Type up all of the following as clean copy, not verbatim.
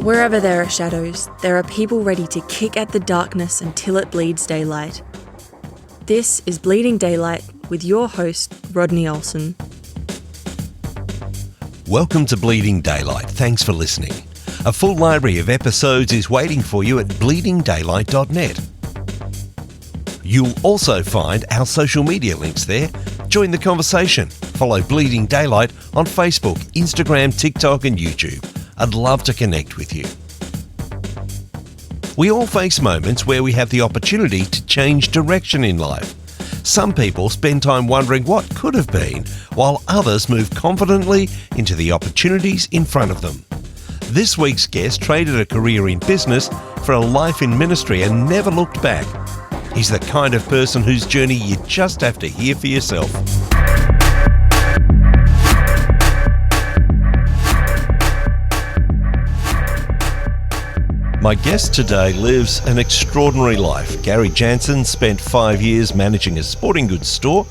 Wherever there are shadows, there are people ready to kick at the darkness until it bleeds daylight. This is Bleeding Daylight with your host, Rodney Olson. Welcome to Bleeding Daylight. Thanks for listening. A full library of episodes is waiting for you at bleedingdaylight.net. You'll also find our social media links there. Join the conversation. Follow Bleeding Daylight on Facebook, Instagram, TikTok and YouTube. I'd love to connect with you. We all face moments where we have the opportunity to change direction in life. Some people spend time wondering what could have been, while others move confidently into the opportunities in front of them. This week's guest traded a career in business for a life in ministry and never looked back. He's the kind of person whose journey you just have to hear for yourself. My guest today lives an extraordinary life. Gary Janzen spent 5 years managing a sporting goods store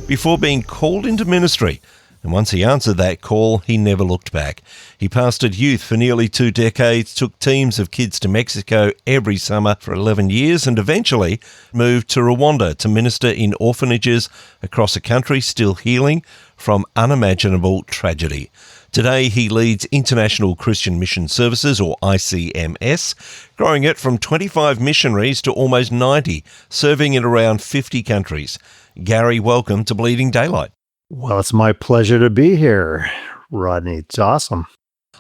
before being called into ministry. And once he answered that call, he never looked back. He pastored youth for nearly 2 decades, took teams of kids to Mexico every summer for 11 years, and eventually moved to Rwanda to minister in orphanages across a country still healing from unimaginable tragedy. Today, he leads International Christian Mission Services, or ICMS, growing it from 25 missionaries to almost 90, serving in around 50 countries. Gary, welcome to Bleeding Daylight. Well, it's my pleasure to be here, Rodney. It's awesome.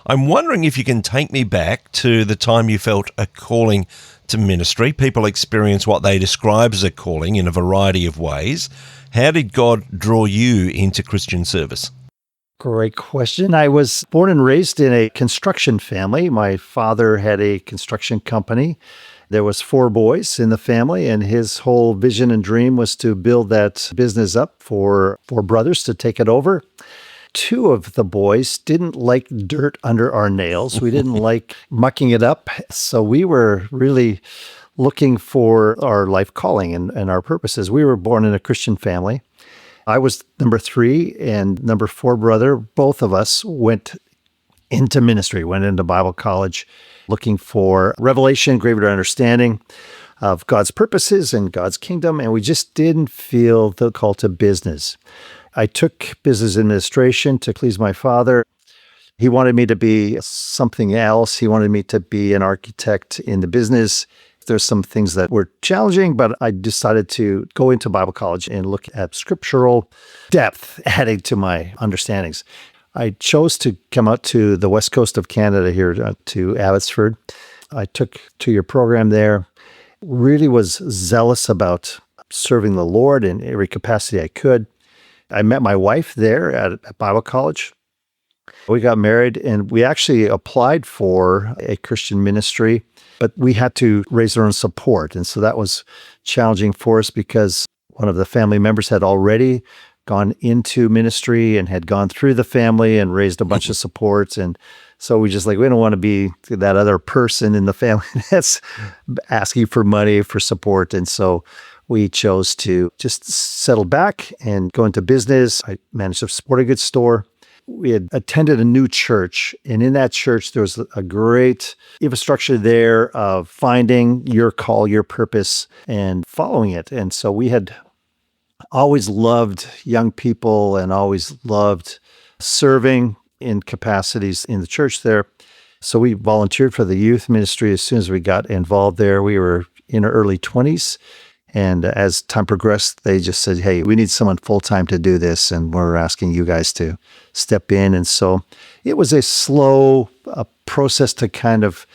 I'm wondering if you can take me back to the time you felt a calling to ministry. People experience what they describe as a calling in a variety of ways. How did God draw you into Christian service? Great question. I was born and raised in a construction family. My father had a construction company. There was 4 boys in the family, and his whole vision and dream was to build that business up for 4 brothers to take it over. 2 of the boys didn't like dirt under our nails. We didn't like mucking it up. So we were really looking for our life calling and our purposes. We were born in a Christian family. I was number 3 and number 4 brother. Both of us went into ministry, went into Bible college, looking for revelation, greater understanding of God's purposes and God's kingdom, and we just didn't feel the call to business. I took business administration to please my father. He wanted me to be something else. He wanted me to be an architect in the business. There's some things that were challenging, but I decided to go into Bible college and look at scriptural depth, adding to my understandings. I chose to come out to the west coast of Canada here to Abbotsford. I took a 2-year program there, really was zealous about serving the Lord in every capacity I could. I met my wife there at Bible college. We got married, and we actually applied for a Christian ministry, but we had to raise our own support. And so that was challenging for us because one of the family members had already gone into ministry and had gone through the family and raised a bunch of supports. And so we just we don't want to be that other person in the family that's asking for money for support. And so we chose to just settle back and go into business. I managed a sporting goods store. We had attended a new church, and in that church, there was a great infrastructure there of finding your call, your purpose, and following it. And so we had always loved young people and always loved serving in capacities in the church there. So we volunteered for the youth ministry as soon as we got involved there. We were in our early 20s. And as time progressed, they just said, hey, we need someone full-time to do this, and we're asking you guys to step in. And so it was a slow process to kind of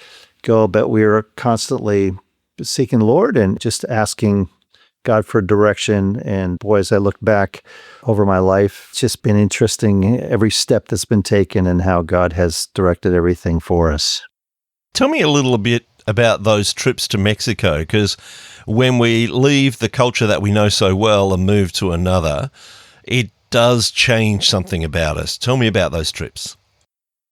go, but we were constantly seeking the Lord and just asking God for direction. And boy, as I look back over my life, it's just been interesting every step that's been taken and how God has directed everything for us. Tell me a little bit about those trips to Mexico, because when we leave the culture that we know so well and move to another, it does change something about us. Tell me about those trips.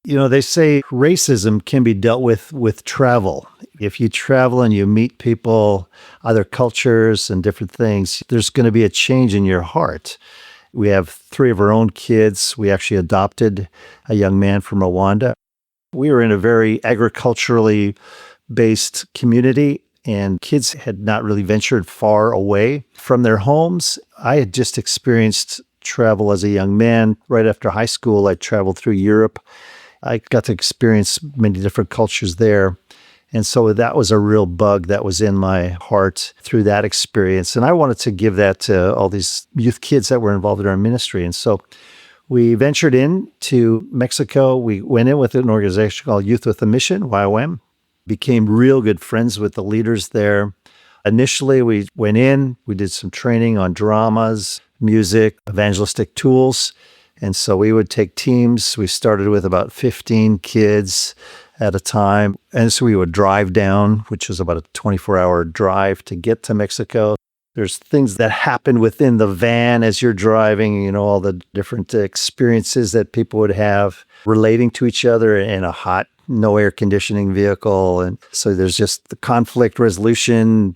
You know, they say racism can be dealt with travel. If you travel and you meet people, other cultures and different things, there's going to be a change in your heart. We have 3 of our own kids. We actually adopted a young man from Rwanda. We were in a very agriculturally based community, and kids had not really ventured far away from their homes. I had just experienced travel as a young man. Right after high school, I traveled through Europe. I got to experience many different cultures there. And so that was a real bug that was in my heart through that experience. And I wanted to give that to all these youth kids that were involved in our ministry. And so we ventured into Mexico. We went in with an organization called Youth with a Mission, YOM, became real good friends with the leaders there. Initially, we went in, we did some training on dramas, music, evangelistic tools. And so we would take teams. We started with about 15 kids at a time. And so we would drive down, which was about a 24-hour drive to get to Mexico. There's things that happen within the van as you're driving, all the different experiences that people would have relating to each other in a hot, no air conditioning vehicle. And so there's just the conflict resolution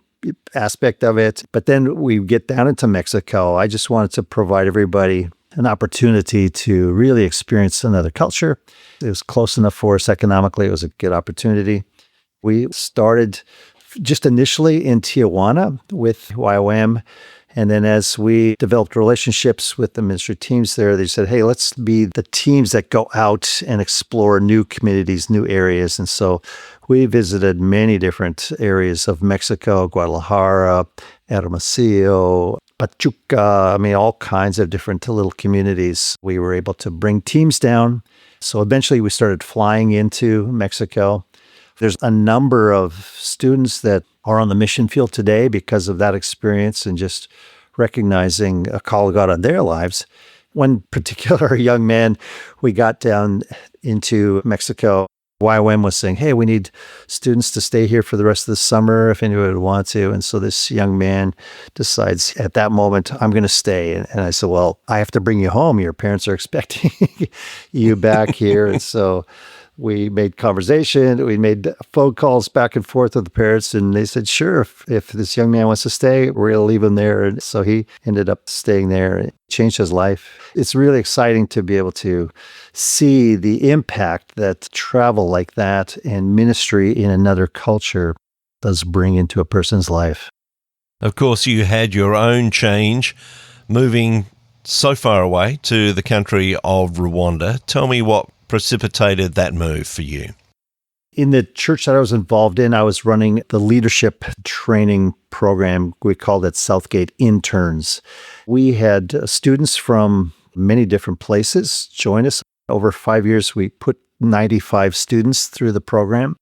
aspect of it. But then we get down into Mexico. I just wanted to provide everybody an opportunity to really experience another culture. It was close enough for us economically. It was a good opportunity. We started just initially in Tijuana with YOM. And then as we developed relationships with the ministry teams there, they said, hey, let's be the teams that go out and explore new communities, new areas. And so we visited many different areas of Mexico, Guadalajara, Hermosillo, Pachuca, all kinds of different little communities. We were able to bring teams down. So eventually we started flying into Mexico. There's a number of students that are on the mission field today because of that experience and just recognizing a call of God on their lives. One particular young man, we got down into Mexico. YOM was saying, hey, we need students to stay here for the rest of the summer if anyone would want to. And so this young man decides at that moment, I'm going to stay. And I said, well, I have to bring you home. Your parents are expecting you back here. And so we made conversation. We made phone calls back and forth with the parents. And they said, sure, if this young man wants to stay, we're going to leave him there. And so he ended up staying there. It changed his life. It's really exciting to be able to see the impact that travel like that and ministry in another culture does bring into a person's life. Of course, you had your own change moving so far away to the country of Rwanda. Tell me what precipitated that move for you. In the church that I was involved in, I was running the leadership training program. We called it Southgate Interns. We had students from many different places join us. Over 5 years, we put 95 students through the program.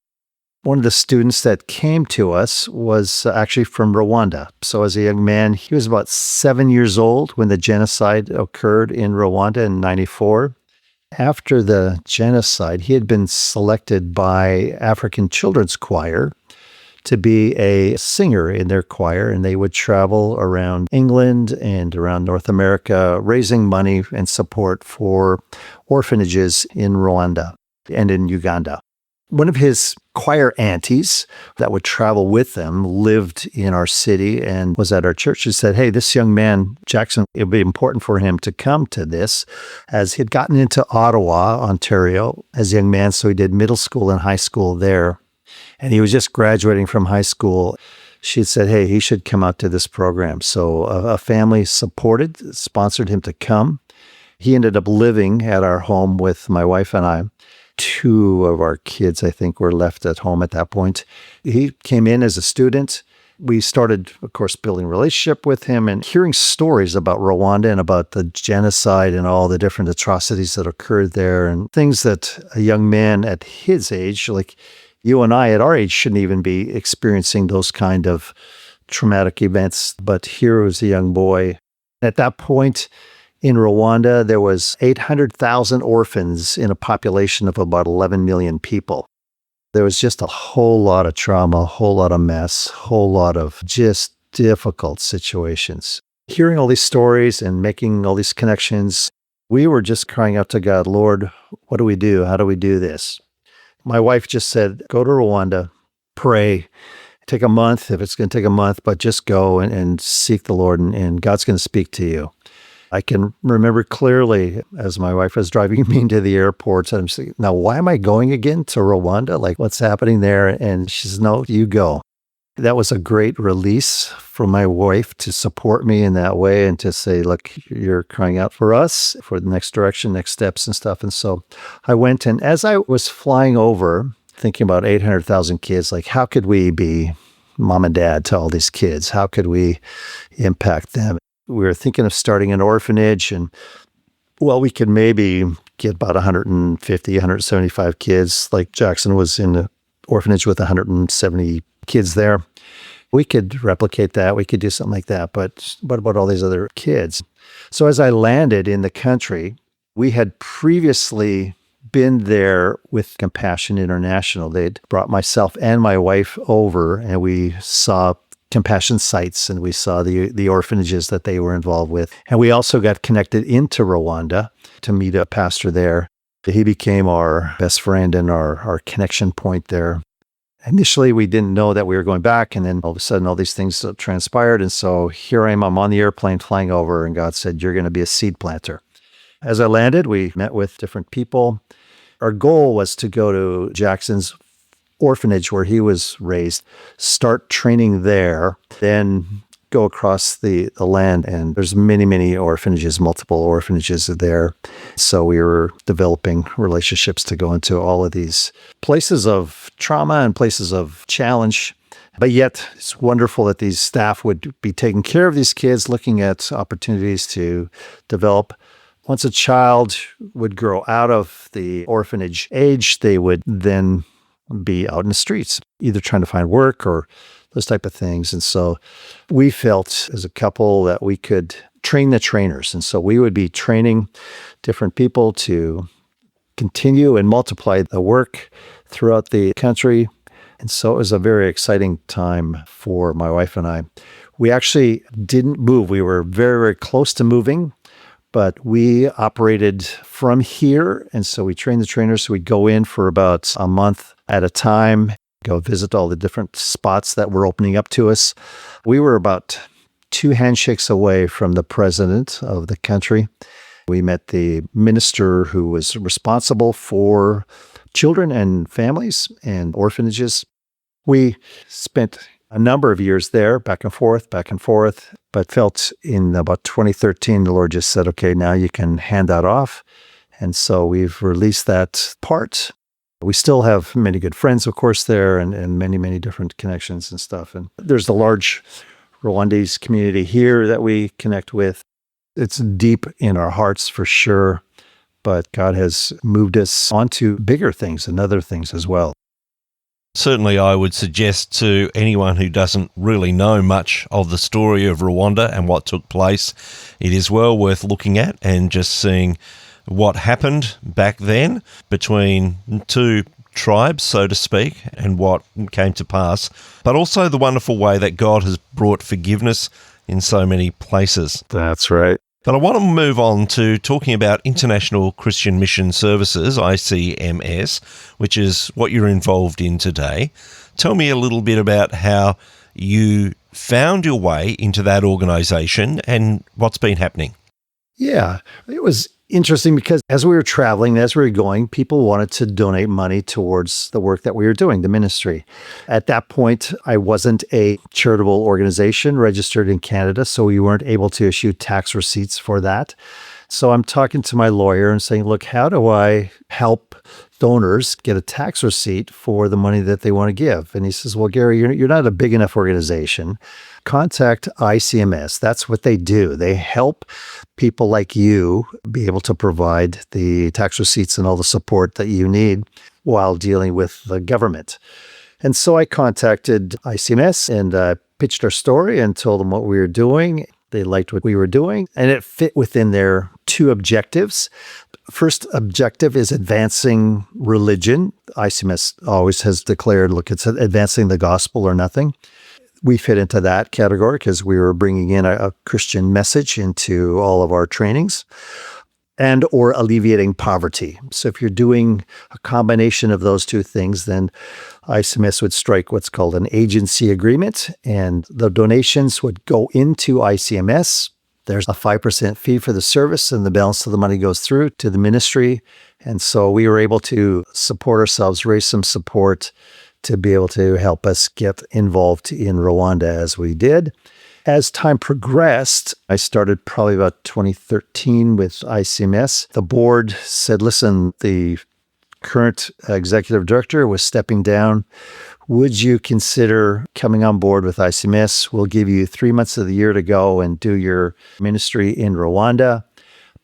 One of the students that came to us was actually from Rwanda. So as a young man, he was about 7 years old when the genocide occurred in Rwanda in 1994. After the genocide, he had been selected by African Children's Choir to be a singer in their choir, and they would travel around England and around North America, raising money and support for orphanages in Rwanda and in Uganda. One of his choir aunties that would travel with them lived in our city and was at our church. She said, hey, this young man, Jackson, it would be important for him to come to this, as he'd gotten into Ottawa, Ontario, as a young man. So he did middle school and high school there. And he was just graduating from high school. She said, hey, he should come out to this program. So a family sponsored him to come. He ended up living at our home with my wife and I. 2 of our kids, I think, were left at home at that point. He came in as a student. We started, of course, building a relationship with him and hearing stories about Rwanda and about the genocide and all the different atrocities that occurred there and things that a young man at his age, like you and I at our age, shouldn't even be experiencing those kind of traumatic events. But here was a young boy. At that point, in Rwanda, there was 800,000 orphans in a population of about 11 million people. There was just a whole lot of trauma, a whole lot of mess, a whole lot of just difficult situations. Hearing all these stories and making all these connections, we were just crying out to God, Lord, what do we do? How do we do this? My wife just said, go to Rwanda, pray, take a month, if it's going to take a month, but just go and seek the Lord, and God's going to speak to you. I can remember clearly as my wife was driving me into the airport, and I'm saying, now, why am I going again to Rwanda? Like, what's happening there? And she says, no, you go. That was a great release from my wife to support me in that way and to say, look, you're crying out for us, for the next direction, next steps and stuff. And so I went, and as I was flying over, thinking about 800,000 kids, like, how could we be mom and dad to all these kids? How could we impact them? We were thinking of starting an orphanage, and well, we could maybe get about 150, 175 kids. Like Jackson was in an orphanage with 170 kids there. We could replicate that. We could do something like that. But what about all these other kids? So as I landed in the country, we had previously been there with Compassion International. They'd brought myself and my wife over, and we saw Compassion sites, and we saw the orphanages that they were involved with. And we also got connected into Rwanda to meet a pastor there. He became our best friend and our connection point there. Initially, we didn't know that we were going back, and then all of a sudden, all these things transpired. And so here I am, I'm on the airplane flying over, and God said, you're going to be a seed planter. As I landed, we met with different people. Our goal was to go to Jackson's orphanage where he was raised, start training there, then go across the land. And there's many orphanages, multiple orphanages there. So we were developing relationships to go into all of these places of trauma and places of challenge. But yet it's wonderful that these staff would be taking care of these kids, looking at opportunities to develop. Once a child would grow out of the orphanage age, they would then be out in the streets, either trying to find work or those type of things. And so we felt as a couple that we could train the trainers. And so we would be training different people to continue and multiply the work throughout the country. And so it was a very exciting time for my wife and I. We actually didn't move. We were very close to moving, but we operated from here. And so we trained the trainers. So we'd go in for about a month at a time, go visit all the different spots that were opening up to us. We were about 2 handshakes away from the president of the country. We met the minister who was responsible for children and families and orphanages. We spent a number of years there, back and forth, but felt in about 2013, the Lord just said, okay, now you can hand that off. And so we've released that part. We still have many good friends, of course, there and many different connections and stuff. And there's a large Rwandese community here that we connect with. It's deep in our hearts for sure, but God has moved us onto bigger things and other things as well. Certainly, I would suggest to anyone who doesn't really know much of the story of Rwanda and what took place, it is well worth looking at and just seeing what happened back then between two tribes, so to speak, and what came to pass, but also the wonderful way that God has brought forgiveness in so many places. That's right. But I want to move on to talking about International Christian Mission Services, ICMS, which is what you're involved in today. Tell me a little bit about how you found your way into that organisation and what's been happening. Yeah, it was interesting because as we were traveling, as we were going, people wanted to donate money towards the work that we were doing, the ministry. At that point, I wasn't a charitable organization registered in Canada, so we weren't able to issue tax receipts for that. So I'm talking to my lawyer and saying, look, how do I help donors get a tax receipt for the money that they want to give? And he says, well, Gary, you're not a big enough organization. Contact ICMS. That's what they do. They help people like you be able to provide the tax receipts and all the support that you need while dealing with the government. And so I contacted ICMS and pitched our story and told them what we were doing. They liked what we were doing, and it fit within their 2 objectives. First objective is advancing religion. ICMS always has declared, look, it's advancing the gospel or nothing. We fit into that category because we were bringing in a Christian message into all of our trainings and or alleviating poverty. So if you're doing a combination of those 2 things, then ICMS would strike what's called an agency agreement, and the donations would go into ICMS There's a 5% fee for the service, and the balance of the money goes through to the ministry. And so we were able to support ourselves, raise some support to be able to help us get involved in Rwanda as we did. As time progressed, I started probably about 2013 with ICMS. The board said, listen, the current executive director was stepping down. Would you consider coming on board with ICMS? We'll give you 3 months of the year to go and do your ministry in Rwanda.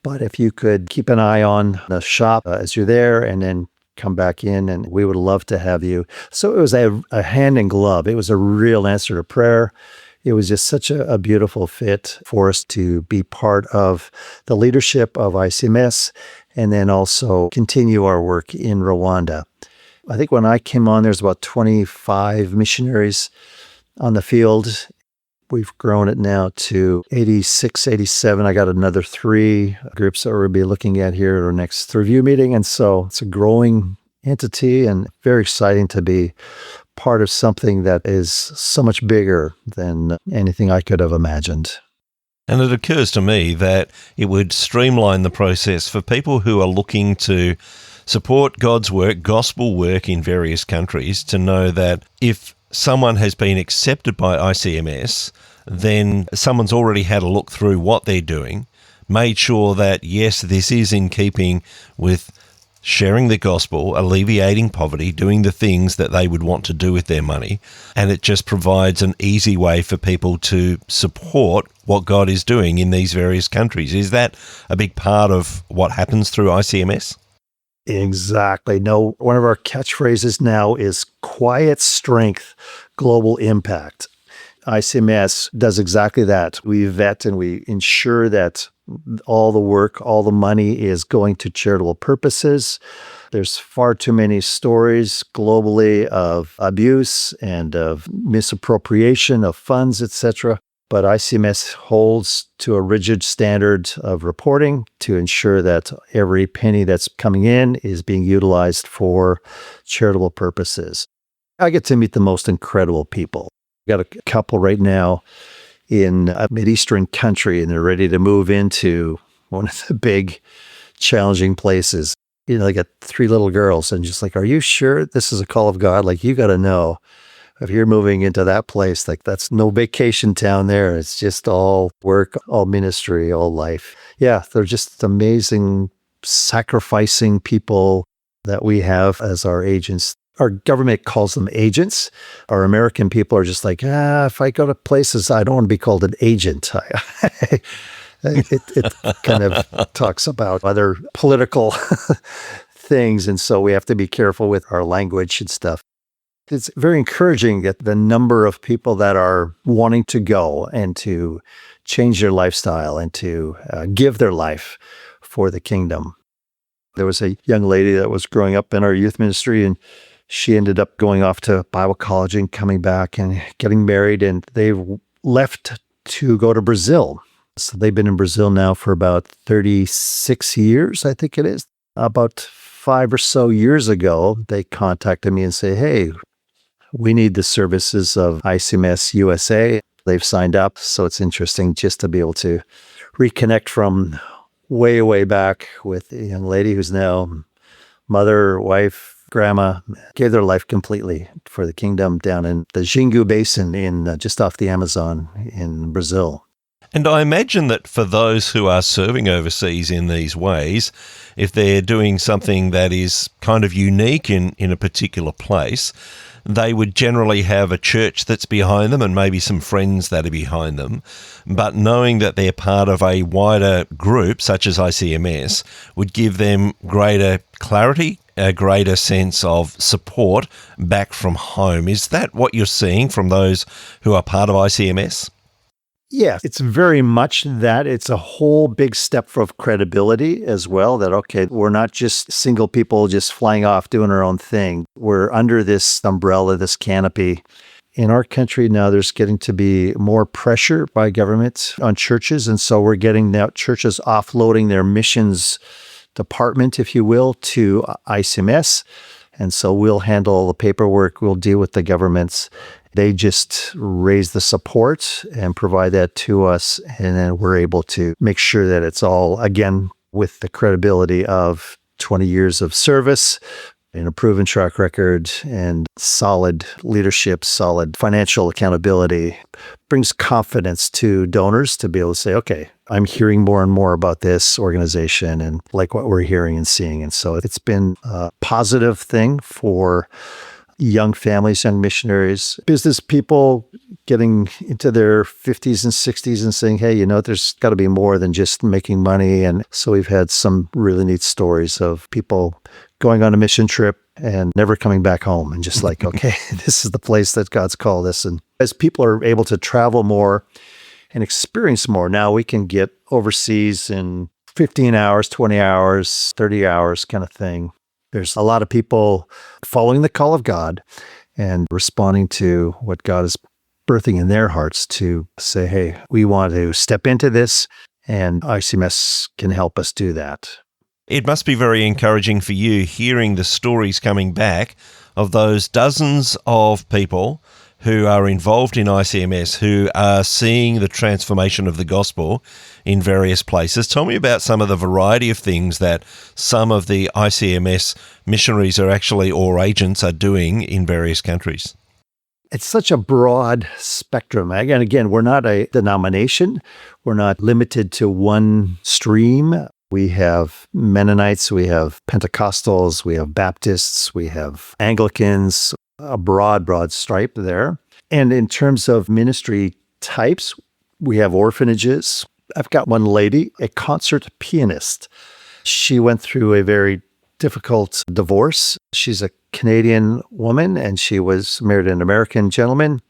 But if you could keep an eye on the shop as you're there and then come back in, and we would love to have you. So it was a hand in glove. It was a real answer to prayer. It was just such a beautiful fit for us to be part of the leadership of ICMS and then also continue our work in Rwanda. I think when I came on, there's about 25 missionaries on the field. We've grown it now to 86, 87. I got another 3 groups that we'll be looking at here at our next review meeting. And so it's a growing entity and very exciting to be part of something that is so much bigger than anything I could have imagined. And it occurs to me that it would streamline the process for people who are looking to support God's work, gospel work in various countries, to know that if someone has been accepted by ICMS, then someone's already had a look through what they're doing, made sure that, yes, this is in keeping with sharing the gospel, alleviating poverty, doing the things that they would want to do with their money. And it just provides an easy way for people to support what God is doing in these various countries. Is that a big part of what happens through ICMS? Exactly. No, one of our catchphrases now is quiet strength, global impact. ICMS does exactly that. We vet and we ensure that all the work, all the money is going to charitable purposes. There's far too many stories globally of abuse and of misappropriation of funds, etc. But ICMS holds to a rigid standard of reporting to ensure that every penny that's coming in is being utilized for charitable purposes. I get to meet the most incredible people. Got a couple right now in a Mideastern country, and they're ready to move into one of the big, challenging places. You know, they got 3 little girls, and just like, are you sure this is a call of God? Like, you got to know. If you're moving into that place, like that's no vacation town there. It's just all work, all ministry, all life. Yeah, they're just amazing, sacrificing people that we have as our agents. Our government calls them agents. Our American people are just like, if I go to places, I don't want to be called an agent. It kind of talks about other political things. And so we have to be careful with our language and stuff. It's very encouraging that the number of people that are wanting to go and to change their lifestyle and to give their life for the kingdom. There was a young lady that was growing up in our youth ministry, and she ended up going off to Bible college and coming back and getting married, and they left to go to Brazil. So they've been in Brazil now for about 36 years, I think it is. About 5 or so years ago, they contacted me and say, hey, we need the services of ICMS USA. They've signed up, so it's interesting just to be able to reconnect from way, way back with a young lady who's now mother, wife, grandma, gave their life completely for the kingdom down in the Xingu Basin in just off the Amazon in Brazil. And I imagine that for those who are serving overseas in these ways, if they're doing something that is kind of unique in a particular place, they would generally have a church that's behind them and maybe some friends that are behind them. But knowing that they're part of a wider group, such as ICMS, would give them greater clarity, a greater sense of support back from home. Is that what you're seeing from those who are part of ICMS? Yeah, it's very much that. It's a whole big step of credibility as well, that, okay, we're not just single people just flying off doing our own thing. We're under this umbrella, this canopy. In our country now, there's getting to be more pressure by government on churches. And so we're getting now churches offloading their missions department, if you will, to ICMS. And so we'll handle all the paperwork. We'll deal with the governments. They just raise the support and provide that to us. And then we're able to make sure that it's all, again, with the credibility of 20 years of service and a proven track record and solid leadership, solid financial accountability, brings confidence to donors to be able to say, okay, I'm hearing more and more about this organization and like what we're hearing and seeing. And so it's been a positive thing for young families, young missionaries, business people getting into their 50s and 60s and saying, hey, there's got to be more than just making money. And so we've had some really neat stories of people going on a mission trip and never coming back home and just like, okay, this is the place that God's called us. And as people are able to travel more and experience more, now we can get overseas in 15 hours, 20 hours, 30 hours kind of thing. There's a lot of people following the call of God and responding to what God is birthing in their hearts to say, hey, we want to step into this, and ICMS can help us do that. It must be very encouraging for you hearing the stories coming back of those dozens of people who are involved in ICMS, who are seeing the transformation of the gospel in various places. Tell me about some of the variety of things that some of the ICMS missionaries are actually, or agents are doing in various countries. It's such a broad spectrum. Again, we're not a denomination. We're not limited to one stream. We have Mennonites, we have Pentecostals, we have Baptists, we have Anglicans, a broad stripe there. And in terms of ministry types, we have orphanages. I've got one lady, a concert pianist. She went through a very difficult divorce. She's a Canadian woman, and she was married to an American gentleman,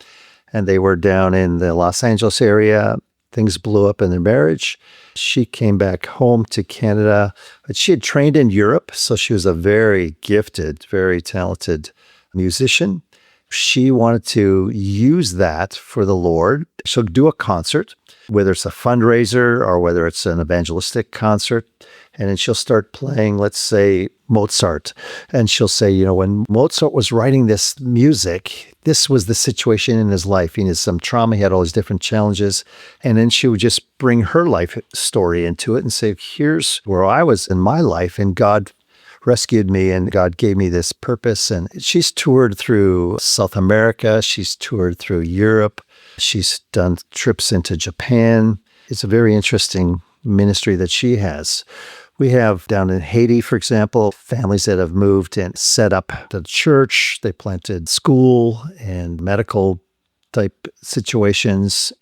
and they were down in the Los Angeles area. Things blew up in their marriage. She came back home to Canada, but she had trained in Europe, so she was a very gifted, very talented musician. She wanted to use that for the Lord. She'll do a concert, whether it's a fundraiser or whether it's an evangelistic concert, and then she'll start playing, let's say, Mozart. And she'll say, when Mozart was writing this music, this was the situation in his life. He had some trauma, he had all these different challenges. And then she would just bring her life story into it and say, here's where I was in my life, and God rescued me, and God gave me this purpose. And she's toured through South America. She's toured through Europe. She's done trips into Japan. It's a very interesting ministry that she has. We have down in Haiti, for example, families that have moved and set up the church. They planted school and medical type situations.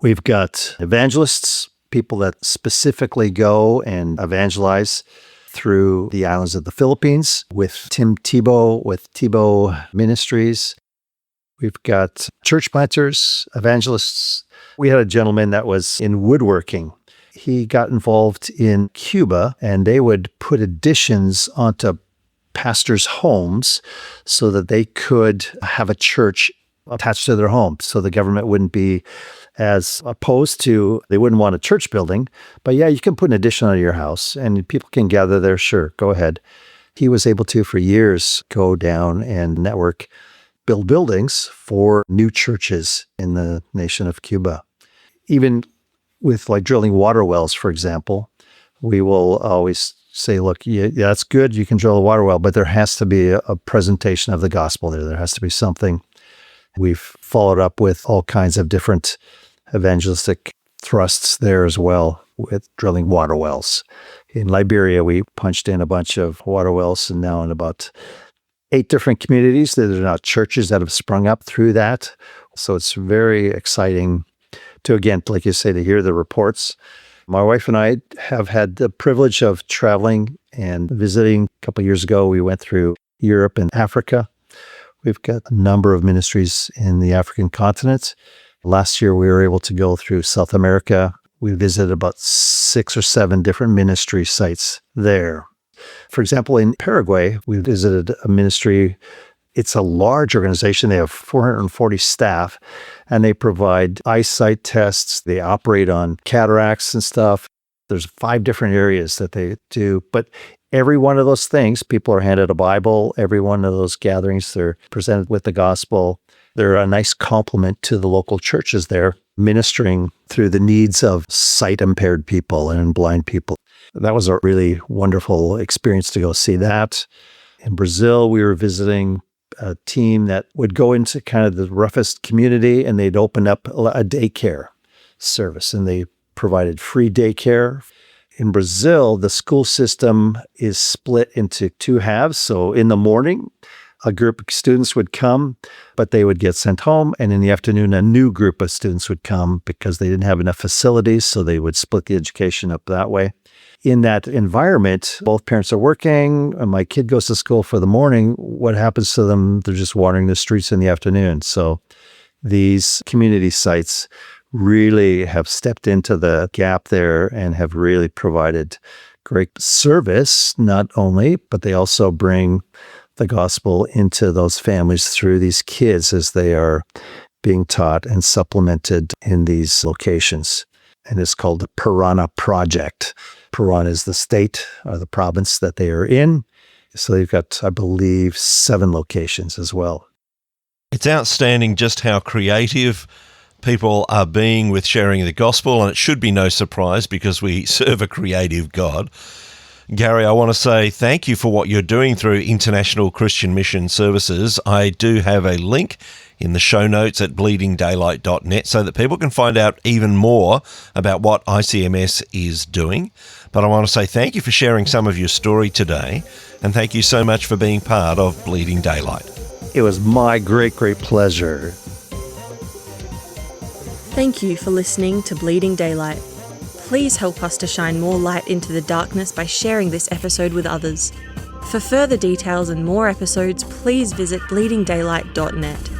We've got evangelists, people that specifically go and evangelize through the islands of the Philippines with Tim Tebow, with Tebow Ministries. We've got church planters, evangelists. We had a gentleman that was in woodworking. He got involved in Cuba, and they would put additions onto pastors' homes so that they could have a church attached to their home, so the government wouldn't be as opposed to, they wouldn't want a church building, but yeah, you can put an addition on your house and people can gather there, sure, go ahead. He was able to, for years, go down and network, build buildings for new churches in the nation of Cuba. Even with like drilling water wells, for example, we will always say, look, yeah, that's good, you can drill a water well, but there has to be a presentation of the gospel there. There has to be something. We've followed up with all kinds of different evangelistic thrusts there as well with drilling water wells. In Liberia, we punched in a bunch of water wells, and now in about 8 different communities, there are now churches that have sprung up through that. So it's very exciting to, again, like you say, to hear the reports. My wife and I have had the privilege of traveling and visiting. A couple of years ago, we went through Europe and Africa. We've got a number of ministries in the African continent. Last year, we were able to go through South America. We visited about 6 or 7 different ministry sites there. For example, in Paraguay, we visited a ministry. It's a large organization. They have 440 staff, and they provide eyesight tests. They operate on cataracts and stuff. There's 5 different areas that they do, but every one of those things, people are handed a Bible. Every one of those gatherings, they're presented with the gospel. They're a nice complement to the local churches there, ministering through the needs of sight-impaired people and blind people. That was a really wonderful experience to go see that. In Brazil, we were visiting a team that would go into kind of the roughest community, and they'd open up a daycare service, and they provided free daycare. In Brazil, the school system is split into two halves. So in the morning, a group of students would come, but they would get sent home. And in the afternoon, a new group of students would come because they didn't have enough facilities. So they would split the education up that way. In that environment, both parents are working, and my kid goes to school for the morning. What happens to them? They're just wandering the streets in the afternoon. So these community sites really have stepped into the gap there and have really provided great service, not only, but they also bring the gospel into those families through these kids as they are being taught and supplemented in these locations. And it's called the Piranha Project. Piranha is the state or the province that they are in. So they've got, I believe, 7 locations as well. It's outstanding just how creative people are being with sharing the gospel, and it should be no surprise because we serve a creative God. Gary, I want to say thank you for what you're doing through International Christian Mission Services. I do have a link in the show notes at bleedingdaylight.net so that people can find out even more about what ICMS is doing. But I want to say thank you for sharing some of your story today, and thank you so much for being part of Bleeding Daylight. It was my great pleasure. Thank you for listening to Bleeding Daylight. Please help us to shine more light into the darkness by sharing this episode with others. For further details and more episodes, please visit bleedingdaylight.net.